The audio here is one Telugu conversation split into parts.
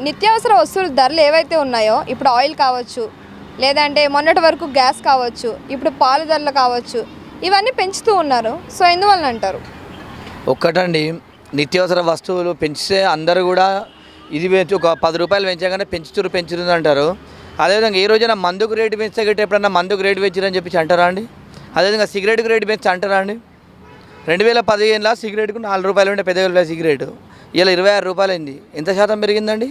నిత్యావసర వస్తువుల ధరలు ఏవైతే ఉన్నాయో ఇప్పుడు ఆయిల్ కావచ్చు, లేదంటే మొన్నటి వరకు గ్యాస్ కావచ్చు, ఇప్పుడు పాలు ధరలు కావచ్చు, ఇవన్నీ పెంచుతూ ఉన్నారు. సో ఎందువలన అంటారు? ఒక్కటండి, నిత్యావసర వస్తువులు పెంచితే అందరూ కూడా ఇది ఒక 10 రూపాయలు పెంచగానే పెంచుతుంది అంటారు. అదేవిధంగా ఏ రోజైనా మందుకు రేటు పెంచితే గట్టి ఎప్పుడన్నా మందుకు రేటు పెంచారని చెప్పి అంటారా అండి? అదేవిధంగా సిగరెట్కి రేటు పెంచి అంటారా అండి? 2015లో సిగరెట్కు 4 రూపాయలు ఉండే పెద్ద సిగరెట్ ఇలా 26 రూపాయలు అయింది. ఎంత శాతం పెరిగిందండి?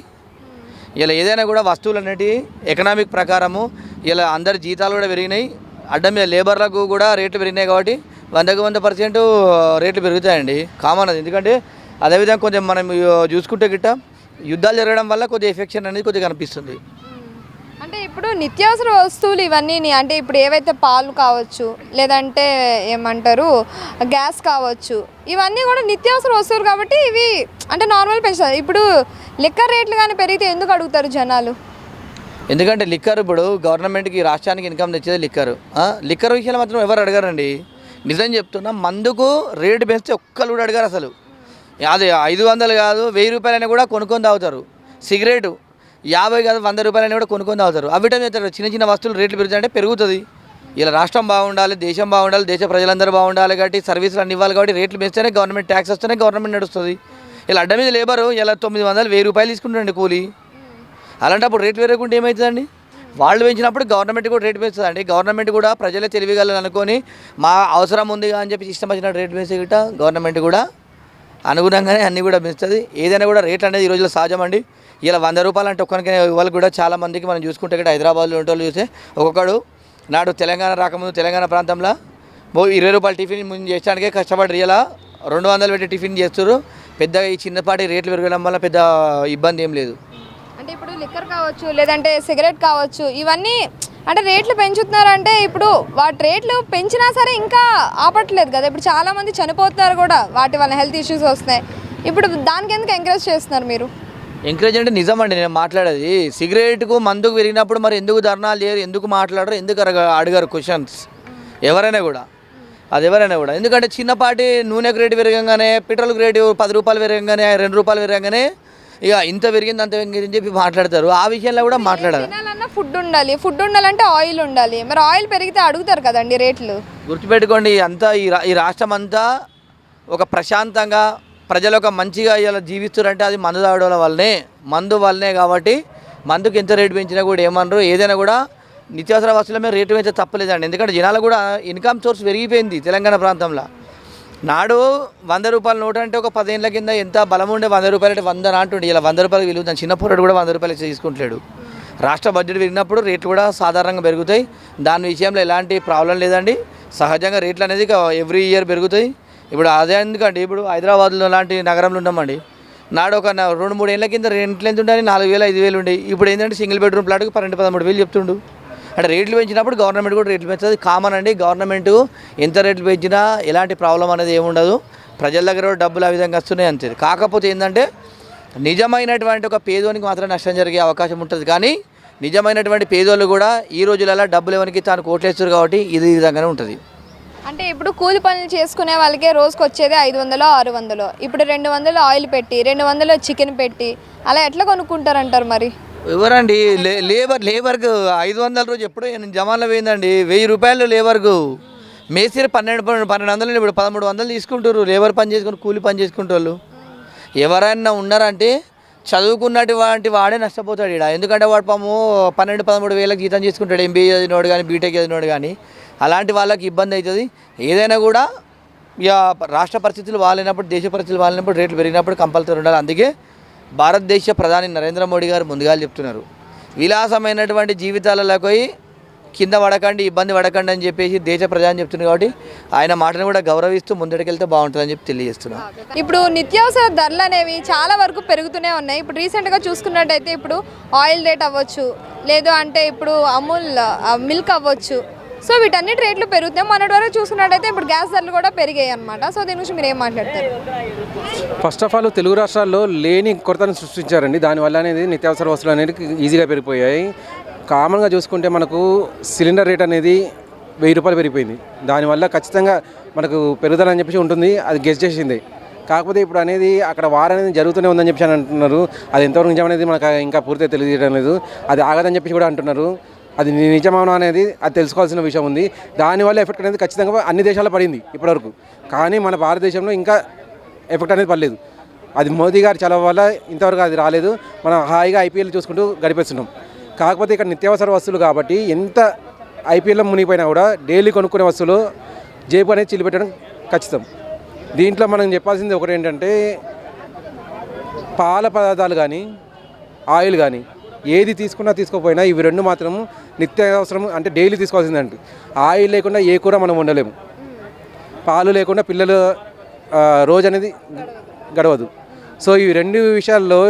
ఇలా ఏదైనా కూడా వస్తువులు అనేటివి ఎకనామిక్ ప్రకారము ఇలా అందరి జీతాలు కూడా పెరిగినాయి, అడ్డం మీద లేబర్లకు కూడా రేట్లు పెరిగినాయి. కాబట్టి 100% రేట్లు పెరుగుతాయండి, కామన్ అది. ఎందుకంటే అదేవిధంగా కొంచెం మనం చూసుకుంటే గిట్ట యుద్ధాలు జరగడం వల్ల కొద్దిగా ఎఫెక్షన్ అనేది కొద్దిగా కనిపిస్తుంది. అంటే ఇప్పుడు నిత్యావసర వస్తువులు ఇవన్నీ అంటే ఇప్పుడు ఏవైతే పాలు కావచ్చు, లేదంటే ఏమంటారు గ్యాస్ కావచ్చు, ఇవన్నీ కూడా నిత్యావసర వస్తువులు కాబట్టి ఇవి అంటే నార్మల్ పెంచుతారు. ఇప్పుడు లిక్కర్ రేట్లు కానీ పెరిగితే ఎందుకు అడుగుతారు జనాలు? ఎందుకంటే లిక్కర్ ఇప్పుడు గవర్నమెంట్కి రాష్ట్రానికి ఇన్కమ్ తెచ్చేది లిక్కర్ విషయాలు మాత్రం ఎవరు అడగారండి. నిజం చెప్తున్నా, మందుకు రేటు పెంచితే ఒక్కరు కూడా అడగారు అసలు. అది 500 కాదు 1000 రూపాయలైనా కూడా కొనుక్కొని తాగుతారు. సిగరెటు 50 కాదు 100 రూపాయలైనా కూడా కొనుక్కొని తాగుతారు. అవిటం చేస్తారు. చిన్న వస్తువులు రేట్లు పెరుగుతాయంటే పెరుగుతుంది. ఇలా రాష్ట్రం బాగుండాలి, దేశం బాగుండాలి, దేశ ప్రజలందరూ బాగుండాలి కాబట్టి సర్వీసులు అన్ని ఇవ్వాలి. కాబట్టి రేట్లు పెంచితేనే గవర్నమెంట్ ట్యాక్స్ వస్తేనే గవర్నమెంట్ నడుస్తుంది. ఇలా అడ్డ మీద లేబరు ఇలా 900 1000 రూపాయలు తీసుకుంటారండి కూలీ. అలాంటప్పుడు రేట్లు పెరగకుండా ఏమవుతుందండి? వాళ్ళు పెంచినప్పుడు గవర్నమెంట్ కూడా రేటు పెంచుతుందండి. గవర్నమెంట్ కూడా ప్రజలే తెలివిగలని అనుకొని మా అవసరం ఉంది అని చెప్పి ఇష్టం వచ్చిన రేటు పెంచే గిట్ట గవర్నమెంట్ కూడా అనుగుణంగానే అన్నీ కూడా పెంచుతుంది. ఏదైనా కూడా రేట్లు అనేది ఈ రోజుల్లో సహజం అండి. ఇలా 100 రూపాయలు అంటే ఒక్కరికి వాళ్ళు కూడా చాలామందికి మనం చూసుకుంటే ఇక్కడ హైదరాబాద్లో ఉంటోళ్ళు చూస్తే ఒక్కొక్కడు నాడు తెలంగాణ రాకముందు తెలంగాణ ప్రాంతంలో 20 రూపాయలు టిఫిన్ ముందు చేయడానికే కష్టపడి ఇలా 200 పెట్టి టిఫిన్ చేస్తారు. పెద్దగా ఈ చిన్నపాటి రేట్లు పెరగడం వల్ల పెద్ద ఇబ్బంది ఏం లేదు. అంటే ఇప్పుడు లిక్కర్ కావచ్చు, లేదంటే సిగరెట్ కావచ్చు, ఇవన్నీ అంటే రేట్లు పెంచుతున్నారంటే ఇప్పుడు వాటి రేట్లు పెంచినా సరే ఇంకా ఆపట్లేదు కదా. ఇప్పుడు చాలామంది చనిపోతున్నారు కూడా, వాటి వల్ల హెల్త్ ఇష్యూస్ వస్తున్నాయి. ఇప్పుడు దానికి ఎందుకు ఎంకరేజ్ చేస్తున్నారు మీరు? ఎంకరేజ్ అంటే నిజం అండి, నేను మాట్లాడేది సిగరెట్కు మందుకు పెరిగినప్పుడు మరి ఎందుకు ధర్నాలు చేయరు, ఎందుకు మాట్లాడరు, ఎందుకు అడిగారు క్వశ్చన్స్ ఎవరైనా కూడా. అది ఎవరైనా కూడా ఎందుకంటే చిన్నపాటి నూనెకు రేటు పెరగంగానే, పెట్రోల్కి రేటు 10 రూపాయలు పెరగంగానే, 2 రూపాయలు పెరగంగానే ఇక ఇంత పెరిగింది అంత పెరిగింది అని చెప్పి మాట్లాడతారు. ఆ విషయంలో కూడా మాట్లాడాలి. ఫుడ్ ఉండాలి, ఫుడ్ ఉండాలంటే ఆయిల్ ఉండాలి. మరి ఆయిల్ పెరిగితే అడుగుతారు కదండి రేట్లు. గుర్తుపెట్టుకోండి, అంతా ఈ రాష్ట్రం అంతా ఒక ప్రశాంతంగా ప్రజలు ఒక మంచిగా ఇలా జీవిస్తారంటే అది మందు తాగడం వల్లనే. కాబట్టి మందుకు ఎంత రేటు పెంచినా కూడా ఏమనరు. ఏదైనా కూడా నిత్యావసర వస్తువుల మీద రేటు పెంచే తప్పలేదండి. ఎందుకంటే జనాలు కూడా ఇన్కమ్ సోర్స్ పెరిగిపోయింది తెలంగాణ ప్రాంతంలో. నాడు 100 రూపాయల నోటు అంటే ఒక 10 ఏళ్ళ కింద ఎంత బలం ఉండే 100 రూపాయలు అంటే 100 అంటుండే. ఇలా 100 రూపాయలు విలువ. దాని చిన్న పోరాడు కూడా 100 రూపాయలు తీసుకుంటలేడు. రాష్ట్ర బడ్జెట్ పెరిగినప్పుడు రేట్లు కూడా సాధారణంగా పెరుగుతాయి. దాని విషయంలో ఎలాంటి ప్రాబ్లం లేదండి. సహజంగా రేట్లు అనేది ఎవ్రీ ఇయర్ పెరుగుతాయి. ఇప్పుడు అదే ఎందుకండి, ఇప్పుడు హైదరాబాద్లో లాంటి నగరంలో ఉన్నామండి. నాడు ఒక 2-3 ఏళ్ళ కింద రెంట్లు ఎంత ఉండే 4000 5000 ఉండే. ఇప్పుడు ఏంటంటే సింగిల్ బెడ్రూమ్ ప్లాట్కి 12-13 వేలు చెప్తుండు. అంటే రేట్లు పెంచినప్పుడు గవర్నమెంట్ కూడా రేట్లు పెంచుతుంది, కామన్ అండి. గవర్నమెంట్ ఎంత రేట్లు పెంచినా ఎలాంటి ప్రాబ్లం అనేది ఏముండదు. ప్రజల దగ్గర డబ్బులు ఆ విధంగా వస్తున్నాయి అంతే. కాకపోతే ఏంటంటే నిజమైనటువంటి ఒక పేదోనికి మాత్రం నష్టం జరిగే అవకాశం ఉంటుంది. కానీ నిజమైనటువంటి పేదోళ్ళు కూడా ఈ రోజులలో డబ్బులు ఎవరికి తాను కోట్లేస్తారు కాబట్టి ఇది ఈ విధంగానే ఉంటుంది. అంటే ఇప్పుడు కూలి పనులు చేసుకునే వాళ్ళకే రోజుకి వచ్చేది 500 600. ఇప్పుడు 200 ఆయిల్ పెట్టి 200 చికెన్ పెట్టి అలా ఎట్లా కొనుక్కుంటారంటారు మరి? ఎవరండి లేబర్కు 500 రోజు ఎప్పుడో జమాన్లో పోయిందండి. 1000 రూపాయలు లేబర్కు. మేస్త్రి 1200 ఇప్పుడు 1300 తీసుకుంటారు లేబర్ పని చేసుకుని, కూలి పని చేసుకుంటారు. ఎవరైనా ఉన్నారంటే చదువుకున్నటువంటి వాడే నష్టపోతాడు ఇక్కడ. ఎందుకంటే వాడు 12-13 వేలకు జీతం చేసుకుంటాడు, ఎంబీఏ చదివినోడు కానీ బీటెక్ చదివినోడు కానీ. అలాంటి వాళ్ళకి ఇబ్బంది అవుతుంది. ఏదైనా కూడా ఇక రాష్ట్ర పరిస్థితులు బాగాలేనప్పుడు, దేశ పరిస్థితులు బాగాలేనప్పుడు రేట్లు పెరిగినప్పుడు కంపల్సరీ ఉండాలి. అందుకే భారతదేశ ప్రధాని నరేంద్ర మోడీ గారు ముందుగా చెప్తున్నారు, విలాసమైనటువంటి జీవితాలలోకి కింద పడకండి, ఇబ్బంది పడకండి అని చెప్పేసి దేశ ప్రజాని చెప్తున్నారు. కాబట్టి ఆయన మాటను కూడా గౌరవిస్తూ ముందడికెళ్తే బాగుంటుందని చెప్పి తెలియజేస్తున్నాను. ఇప్పుడు నిత్యావసర ధరలు అనేవి చాలా వరకు పెరుగుతూనే ఉన్నాయి. ఇప్పుడు రీసెంట్గా చూసుకున్నట్టయితే ఇప్పుడు ఆయిల్ రేట్ అవ్వచ్చు, లేదు అంటే ఇప్పుడు అమూల్ మిల్క్ అవ్వచ్చు. సో వీటన్నిటి రేట్లు పెరుగుతాయి. మొన్నటి వరకు చూసుకున్నట్టయితే ఇప్పుడు గ్యాస్ ధరలు కూడా పెరిగాయి అనమాట. సో దీని గురించి మీరు ఏం మాట్లాడతారు? ఫస్ట్ ఆఫ్ ఆల్ తెలుగు రాష్ట్రాల్లో లేని కొరతను సృష్టించారండి. దానివల్ల అనేది నిత్యావసర వస్తువులు అనేది ఈజీగా పెరిగిపోయాయి. కామన్గా చూసుకుంటే మనకు సిలిండర్ రేట్ అనేది 1000 రూపాయలు పెరిగిపోయింది. దానివల్ల ఖచ్చితంగా మనకు పెరుగుదల అని చెప్పేసి ఉంటుంది, అది గెస్ చేసింది. కాకపోతే ఇప్పుడు అనేది అక్కడ వార్ అనేది జరుగుతూనే ఉందని చెప్పి అని అంటున్నారు. అది ఎంతవరకు నిజం అనేది మనకు ఇంకా పూర్తిగా తెలియజేయడం లేదు. అది ఆగదని చెప్పి కూడా అంటున్నారు. అది నిజమవునా అనేది అది తెలుసుకోవాల్సిన విషయం ఉంది. దానివల్ల ఎఫెక్ట్ అనేది ఖచ్చితంగా అన్ని దేశాల్లో పడింది ఇప్పటివరకు. కానీ మన భారతదేశంలో ఇంకా ఎఫెక్ట్ అనేది పడలేదు. అది మోదీ గారి చలవ వల్ల ఇంతవరకు అది రాలేదు. మనం హాయిగా ఐపీఎల్ చూసుకుంటూ గడిపేస్తున్నాం. కాకపోతే ఇక్కడ నిత్యావసర వస్తువులు కాబట్టి ఎంత ఐపీఎల్లో మునిగిపోయినా కూడా డైలీ కొనుక్కునే వస్తువులు జేబు అనేది చిల్లిపెట్టడం ఖచ్చితం. దీంట్లో మనం చెప్పాల్సింది ఒకటి ఏంటంటే పాల పదార్థాలు కానీ ఆయిల్ కానీ ఏది తీసుకున్నా తీసుకోకపోయినా ఇవి రెండు మాత్రం నిత్యావసరం, అంటే డైలీ తీసుకోవాల్సిందంటే. ఆయిల్ లేకుండా ఏ కూర మనం వండలేము. పాలు లేకుండా పిల్లలు రోజు అనేది గడవదు. సో ఈ రెండు విషయాల్లో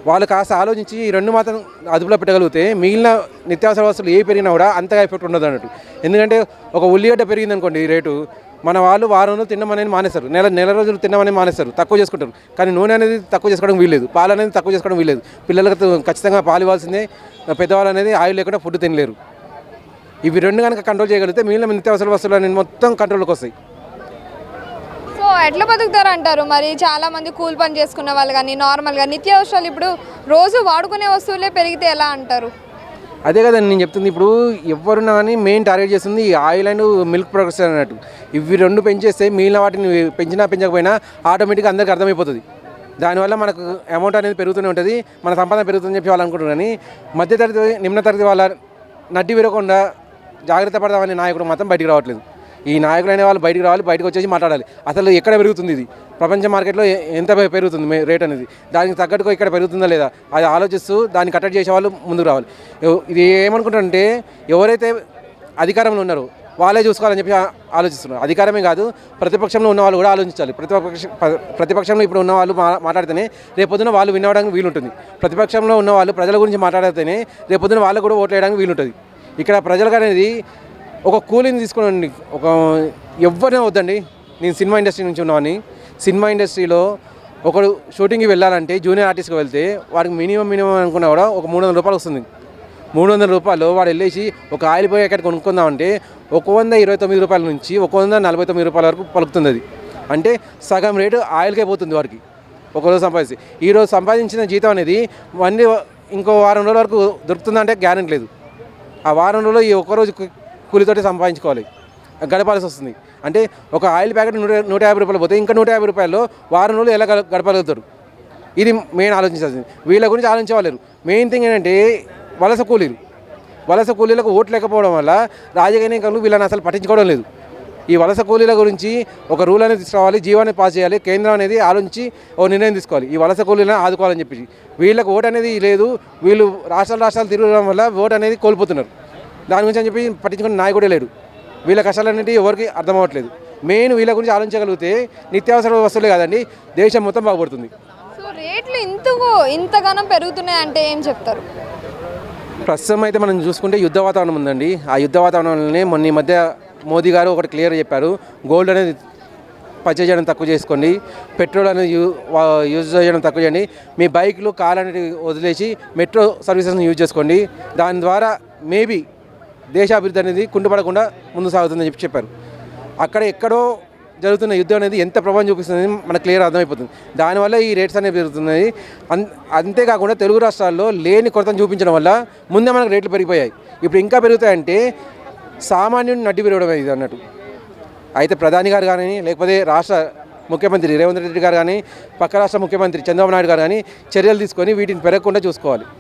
వాళ్ళు కాస్త ఆలోచించి ఈ రెండు మాత్రం అదుపులో పెట్టగలిగితే మిగిలిన నిత్యావసర వస్తువులు ఏ పెరిగినా కూడా అంతగా ఎఫెక్ట్ ఉండదు అన్నట్టు. ఎందుకంటే ఒక ఉల్లిగడ్డ పెరిగింది అనుకోండి ఈ రేటు, మన వాళ్ళు వారంలో తినమనేది మానేస్తారు, నెల రోజులు తినమనేది మానేస్తారు, తక్కువ చేసుకుంటారు. కానీ నూనె అనేది తక్కువ చేసుకోవడం వీల్లేదు, పాలు అనేది తక్కువ చేసుకోవడం వీల్లేదు. పిల్లలకు ఖచ్చితంగా పాలు ఇవ్వాల్సిందే. పెద్దవాళ్ళు అనేది ఆయిల్ లేకుండా ఫుడ్ తినలేరు. ఇవి రెండు కనుక కంట్రోల్ చేయగలిగితే మిగిలిన నిత్యావసర వస్తువులు అనేది మొత్తం కంట్రోల్కి వస్తాయి. సో ఎట్లా బతుకుతారు అంటారు మరి? చాలా మంది కూలి పని చేసుకునే వాళ్ళు కానీ నార్మల్గా నిత్యావసరాలు ఇప్పుడు రోజు వాడుకునే వస్తువులే పెరిగితే ఎలా అంటారు? అదే కదండి నేను చెప్తుంది. ఇప్పుడు ఎవరున్నా కానీ మెయిన్ టార్గెట్ చేస్తుంది ఈ ఆయిల్ అండ్ మిల్క్ ప్రొడక్ట్స్ అన్నట్టు. ఇవి రెండు పెంచేస్తే మిగిలిన వాటిని పెంచినా పెంచకపోయినా ఆటోమేటిక్గా అందరికీ అర్థమైపోతుంది. దానివల్ల మనకు అమౌంట్ అనేది పెరుగుతూనే ఉంటుంది, మన సంపాదన పెరుగుతుందని చెప్పి వాళ్ళు అనుకుంటారు. కానీ మధ్యతరగతి నిమ్న తరగతి వాళ్ళ నడ్డి విరగకుండా జాగ్రత్త పడదామనే నాయకుడు మాత్రం బయటికి రావట్లేదు. ఈ నాయకులు అనే వాళ్ళు బయటికి రావాలి, బయటకు వచ్చేసి మాట్లాడాలి. అసలు ఎక్కడ పెరుగుతుంది ఇది, ప్రపంచ మార్కెట్లో ఎంత పెరుగుతుంది రేట్ అనేది, దానికి తగ్గట్టుగా ఇక్కడ పెరుగుతుందా లేదా అది ఆలోచిస్తూ దాన్ని కట్టడి చేసే వాళ్ళు ముందుకు రావాలి. ఇది ఏమనుకుంటారంటే ఎవరైతే అధికారంలో ఉన్నారో వాళ్ళే చూసుకోవాలని చెప్పి ఆలోచిస్తున్నారు. అధికారమే కాదు, ప్రతిపక్షంలో ఉన్న వాళ్ళు కూడా ఆలోచించాలి. ప్రతిపక్షంలో ఇప్పుడు ఉన్న వాళ్ళు మాట్లాడితేనే రేపొద్దున వాళ్ళు వినడానికి వీలుంటుంది. ప్రతిపక్షంలో ఉన్న వాళ్ళు ప్రజల గురించి మాట్లాడితేనే రేపొద్దున వాళ్ళు కూడా ఓట్లు వేయడానికి వీలుంటుంది. ఇక్కడ ప్రజలకు అనేది ఒక కూలీని తీసుకోండి, ఒక ఎవరినే వద్దండి. నేను సినిమా ఇండస్ట్రీ నుంచి ఉన్నవాడిని. సినిమా ఇండస్ట్రీలో ఒకడు షూటింగ్కి వెళ్ళాలంటే జూనియర్ ఆర్టిస్ట్కి వెళ్తే వాడికి మినిమం అనుకున్నా కూడా ఒక 300 రూపాయలు వస్తుంది. 300 రూపాయలు వాడు వెళ్ళేసి ఒక ఆయిల్ ప్యాకెట్ కొనుక్కుందామంటే 129 రూపాయల నుంచి 149 రూపాయల వరకు పలుకుతుంది. అది అంటే సగం రేటు ఆయిల్కే పోతుంది వాడికి ఒకరోజు సంపాదించి. ఈరోజు సంపాదించిన జీతం అనేది మళ్ళీ ఇంకో వారం రోజుల వరకు దొరుకుతుందంటే గ్యారెంటీ లేదు. ఆ వారం రోజులు ఈ ఒక్కరోజు కూలితోటి సంపాదించుకోవాలి, గడపాల్సి వస్తుంది. అంటే ఒక ఆయిల్ ప్యాకెట్ 150 రూపాయలు పోతే ఇంకా 150 రూపాయల్లో వారం రోజులు ఎలా గడపగలుగుతారు? ఇది మెయిన్ ఆలోచించాల్సింది. వీళ్ళ గురించి ఆలోచించలేరు. మెయిన్ థింగ్ ఏంటంటే వలస కూలీలకు ఓట్లు లేకపోవడం వల్ల రాజకీయ నాయకులు వీళ్ళని అసలు పట్టించుకోవడం లేదు. ఈ వలస కూలీల గురించి ఒక రూల్ అనేది తీసుకురావాలి, జీవాన్ని పాస్ చేయాలి, కేంద్రం అనేది ఆలోచించి ఓ నిర్ణయం తీసుకోవాలి, ఈ వలస కూలీలను ఆదుకోవాలని చెప్పి. వీళ్ళకి ఓటు అనేది లేదు, వీళ్ళు రాష్ట్రాలు తిరగడం వల్ల ఓటు అనేది కోల్పోతున్నారు. దాని గురించి అని చెప్పి పట్టించుకునే నాయకుడే లేడు. వీళ్ళ కష్టాలన్నిటి ఎవరికి అర్థం అవ్వట్లేదు. మెయిన్ వీళ్ళ గురించి ఆలోచించగలిగితే నిత్యావసర వస్తువులే కాదండి, దేశం మొత్తం బాగుపడుతుంది. సో రేట్లు ఇంతగానం పెరుగుతున్నాయి అంటే ఏం చెప్తారు? ప్రస్తుతం అయితే మనం చూసుకుంటే యుద్ధ వాతావరణం ఉందండి. ఆ యుద్ధ వాతావరణంలోనే మొన్న ఈ మధ్య మోదీ గారు ఒకటి క్లియర్ చెప్పారు, గోల్డ్ అనేది పర్చేజ్ చేయడం తక్కువ చేసుకోండి, పెట్రోల్ అనేది యూజ్ చేయడం తక్కువ చేయండి, మీ బైక్లు కార్ అనేది వదిలేసి మెట్రో సర్వీసెస్ని యూజ్ చేసుకోండి, దాని ద్వారా మేబీ దేశాభివృద్ధి అనేది కుంటుపడకుండా ముందు సాగుతుందని చెప్పారు. అక్కడ ఎక్కడో జరుగుతున్న యుద్ధం అనేది ఎంత ప్రభావం చూపిస్తుంది మనకు క్లియర్ అర్థమైపోతుంది. దానివల్ల ఈ రేట్స్ అనేవి పెరుగుతున్నాయి. అంతేకాకుండా తెలుగు రాష్ట్రాల్లో లేని కొరతను చూపించడం వల్ల ముందే మనకు రేట్లు పెరిగిపోయాయి. ఇప్పుడు ఇంకా పెరుగుతాయంటే సామాన్యుడిని నడ్డి పెరగడం ఇది అన్నట్టు. అయితే ప్రధాని గారు కానీ లేకపోతే రాష్ట్ర ముఖ్యమంత్రి రేవంత్ రెడ్డి గారు కానీ పక్క రాష్ట్ర ముఖ్యమంత్రి చంద్రబాబు నాయుడు గారు కానీ చర్యలు తీసుకొని వీటిని పెరగకుండా చూసుకోవాలి.